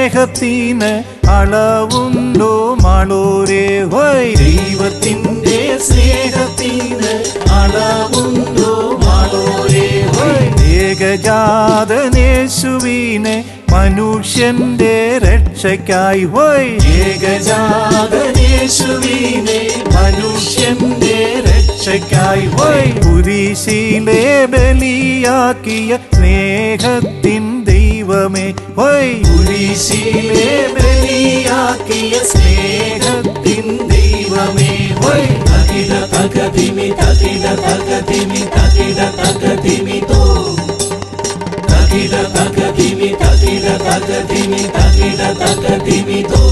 സ്നേഹത്തിന് അളവുണ്ടോ മാളൂരേ ഹോയ്. ദൈവത്തിന്റെ സ്നേഹത്തിന് അളവുണ്ടോ മാളൂരേ ഹോയ്. ഏകജാതനേശുവിനെ മനുഷ്യന്റെ രക്ഷയ്ക്കായി ഹോയ്. ഏകജാതനേശുവിനെ മനുഷ്യന്റെ രക്ഷയ്ക്കായി ഹോയ്. കുരിശിലെ ബലിയാക്കിയ സ്നേഹത്തിൻ ദൈവമേ ഹോയ്. കുരിശിലെ ബലിയാക്കിയ സ്നേഹത്തിൻ ദൈവമേ ഹോയ്. തകിട തകതിമി തകിട തകതിമി തകിട തകതിമി തോ. തകിട തകതിമി തകിട തകതിമി തകിട തകതിമി തോ.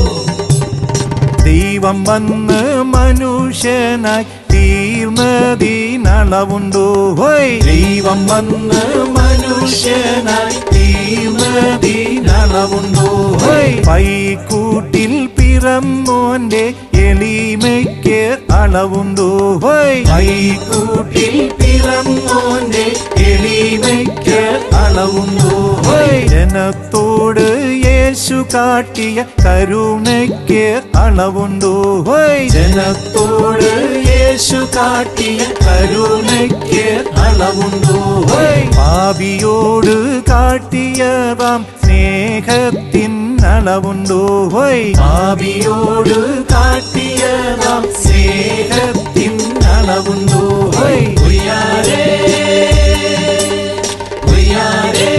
ദൈവം വന്ന് മനുഷ്യനായി തീർന്നതിനളവുണ്ടോ ഹോയ്. ദൈവം വന്ന് മനുഷ്യനായി തീർന്നതിനളവുണ്ടോ ഹോയ്. പൈക്കൂട്ടിൽ പിറന്നോന്റെ എളിമയ്ക്ക് അളവുണ്ടോ ഹോയ്. പൈക്കൂട്ടിൽ പിറന്നോന്റെ എളിമയ്ക്ക് അളവുണ്ടോ ഹോയ്. ജനത്തോട് യേശു കാട്ടിയ കരുണയ്ക്ക് അളവുണ്ടോ ഹോയ്. ജനത്തോട് യേശു കാട്ടിയ കരുണയ്ക്ക് അളവുണ്ടോ ഹോയ്. പാപിയോട് കാട്ടിയതാം സ്നേഹത്തിൻ അളവുണ്ടോ ഹോയ്. പാപിയോട് കാട്ടിയതാം സ്നേഹത്തിൻ അളവുണ്ടോ ഹോയ്. ഉയ്യാരേ ഉയ്യാരേ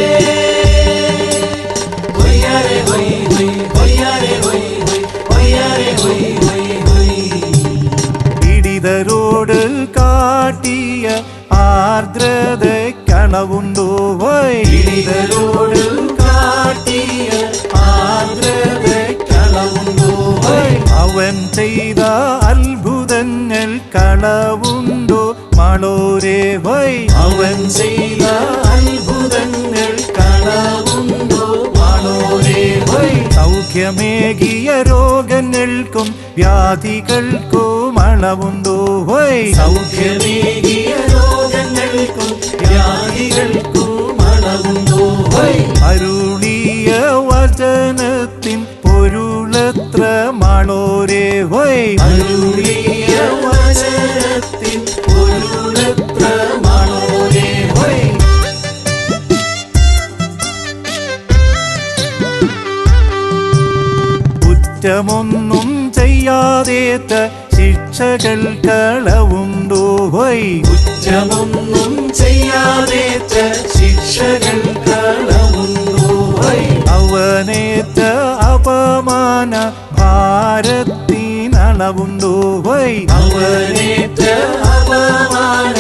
ഉയ്യാരേ ഹോയ് ഹോയ്. ഉയ്യാരേ ഹോയ് ഹോയ്. ഉയ്യാരേ ഹോയ് ഹോയ് ഹോയ്. പീഡിതരോട് കാട്ടിയ ആർദ്രതയ്ക്കളവുണ്ടോ ഹോയ്. പീഡിതരോട് കാട്ടിയ ആർദ്രതയ്ക്കളവുണ്ടോ ഹോയ്. അവൻ ചെയ്ത അത്ഭുതങ്ങൾ കളവുണ്ടോ മാളൂരേ ഹോയ്. അവൻ ചെയ്ത അത്ഭുതങ്ങൾ കളവുണ്ടോ മാളൂരേ ഹോയ്. സൗഖ്യമേകിയ രോഗങ്ങൾക്കും വ്യാധികൾക്കും അളവുണ്ടോ ഹോയ്. സൗഖ്യമേകിയ രോഗങ്ങൾക്കും വ്യാധികൾക്കും അളവുണ്ടോ ഹോയ്. അരുളിയ വചനത്തിൻ പൊരുളത്ര മാളൂരേ ഹോയ്. അരുളിയ വചനത്തിൻ പൊരുളത്ര മാളൂരേ ഹോയ്. കുറ്റമൊന്നും ചെയ്യാതേത്ത ശിക്ഷകൾ കളവുണ്ടോ ഹോയ്. കുറ്റമൊന്നും ചെയ്യാതേറ്റ ശിക്ഷകൾ കളവുണ്ടോ ഹോയ്. അവനേറ്റ അപമാന ഭാരത്തിനളവുണ്ടോ ഹോയ്. അവനേറ്റ അപമാന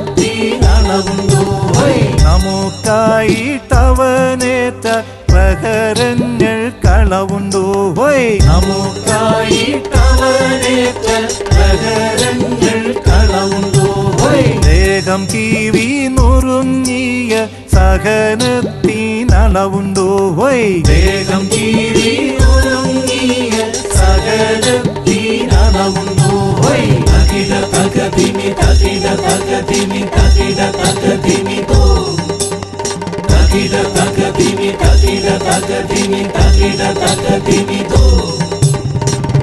ഭാരത്തിനളവുണ്ടോ ഹോയ്. നമുക്കായിട്ടവനേറ്റ പ്രഹരങ്ങൾ കളവുണ്ടോ ഹോയ്. നമുക്കായിട്ടവനേറ്റ പ്രഹരങ്ങൾ കളവുണ്ടോ ഹോയ്. ദേഹം കീവി നുറുങ്ങിയ സഹനത്തിനളവുണ്ടോ ഹോയ്. ദേഹം കീറി ഒരുങ്ങിയ സകലത്തിനളവുണ്ടോ ഹോയ്. തകിട തകതിമി തകിട തകതിമി തകിട തകതിമി തോ. തകിട തകതിമി തകിട തകതിമി തകിട തകതിമി തോ.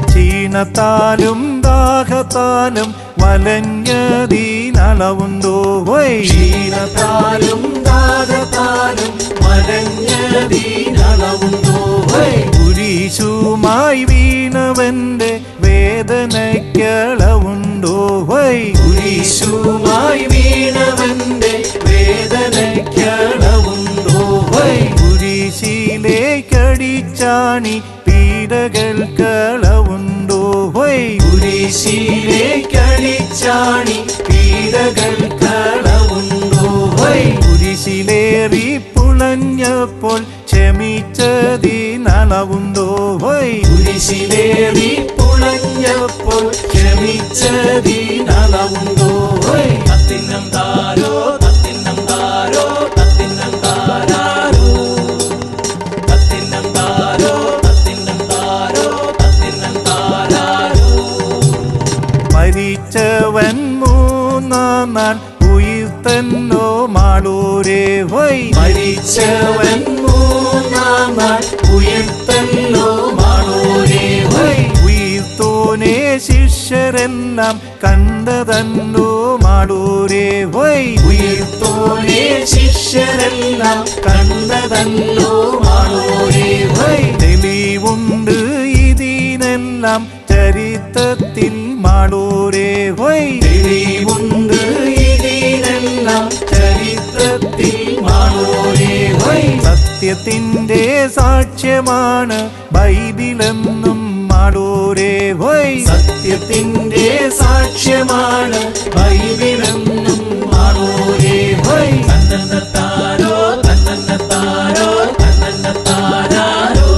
ക്ഷീണത്താലും ദാഹത്താലും വലഞ്ഞതിനളവുണ്ടോ ഹോയ്. ക്ഷീണത്താലും ദാഹത്താലും വലഞ്ഞതിനളവുണ്ടോ ഹോയ്. കുരിശുമായി വീണവന്റെ വേദനയ്ക്കളവുണ്ടോ ഹോയ്. കുരിശുമായി വീണവന്റെ വേദനയ്ക്കളവുണ്ടോ ഹോയ്. കുരിശിലേക്കടിച്ചാണി പീഡകൾക്കളവുണ്ടോ ഹോയ്. കുരിശിലേക്കടിച്ചാണി പീഡകൾക്കളവുണ്ടോ ഹോയ്. കുരിശിലേറി പുളഞ്ഞപ്പോൾ ക്ഷമിച്ചതിനളവുണ്ടോ ഹോയ്. കുരിശിലേറി പുളഞ്ഞപ്പോൾ ക്ഷമിച്ചതിനളവുണ്ടോ ഹോയ്. തത്തിന്നം താരോ തത്തിന്നം താരോ തത്തിന്നം താരാരോ. തത്തിന്നം താരോ തത്തിന്നം താരോ തത്തിന്നം താരാരോ. മരിച്ചവൻ മൂന്നാം നാൾ ഉയിർത്തന്നോ മാളൂരേ ഹോയ്. മരിച്ചവൻ മൂന്നാം മൂന്നാം നാൾ ഉയർത്തല്ലോ മാളൂരേ ഹോയ്. ഉയർത്തോനെ ശിഷ്യരെല്ലാം കണ്ടതല്ലോ മാളൂരേ ഹോയ്. ഉയർത്തോനെ ശിഷ്യരെല്ലാം കണ്ടതല്ലോ മാളൂരേ ഹോയ്. തെളിവുണ്ട് ഇതിനെല്ലാം ചരിത്രത്തിൽ മാളൂരേ ഹോയ്. തെളിവുണ്ട് ഇതിനെല്ലാം ചരിത്രത്തിൽ മാളൂരേ ഹോയ്. സത്യത്തിന്റെ സാക്ഷ്യമാണ് ബൈബിളെന്നും മാളൂരേ ഹോയ്. സത്യത്തിന്റെ സാക്ഷ്യമാണ് ബൈബിളെന്നും മാളൂരേ ഹോയ്. തന്നന്നത്താരോ തന്നന്നത്താരോ തന്നന്നത്താരോ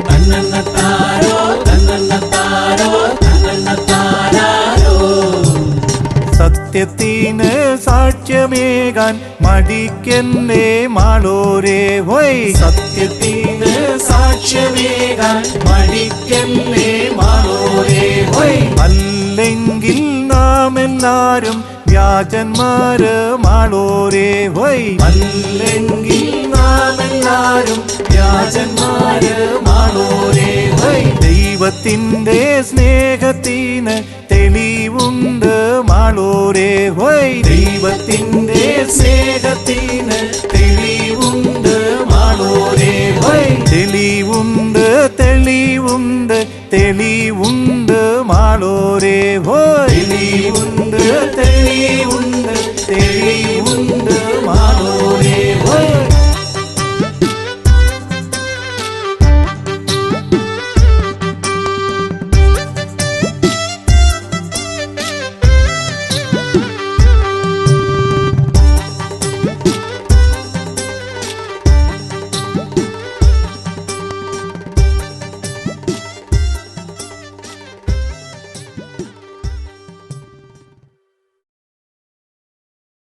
തന്നന്നത്താരോ തന്നന്നത്താരോ തന്നന്നത്താരോ. സത്യത്തിന് സാക്ഷ്യമേകാൻ മടിക്കല്ലേ മാളൂരേ ഹോയ്. സത്യത്തിന് സാക്ഷ്യമേകാൻ മടിക്കല്ലേ മാളൂരേ ഹോയ്. അല്ലെങ്കിൽ നാം എല്ലാരും വ്യാജന്മാര് മാളൂരേ ഹോയ്. അല്ലെങ്കിൽ നാം എല്ലാരും വ്യാജന്മാര് മാളൂരേ ഹോയ്. ദൈവത്തിന്റെ സ്നേഹത്തിന് തെളിവുണ്ട് മാളൂരേ ഹോയ്. ദൈവത്തിന്റെ സ്നേഹത്തിന്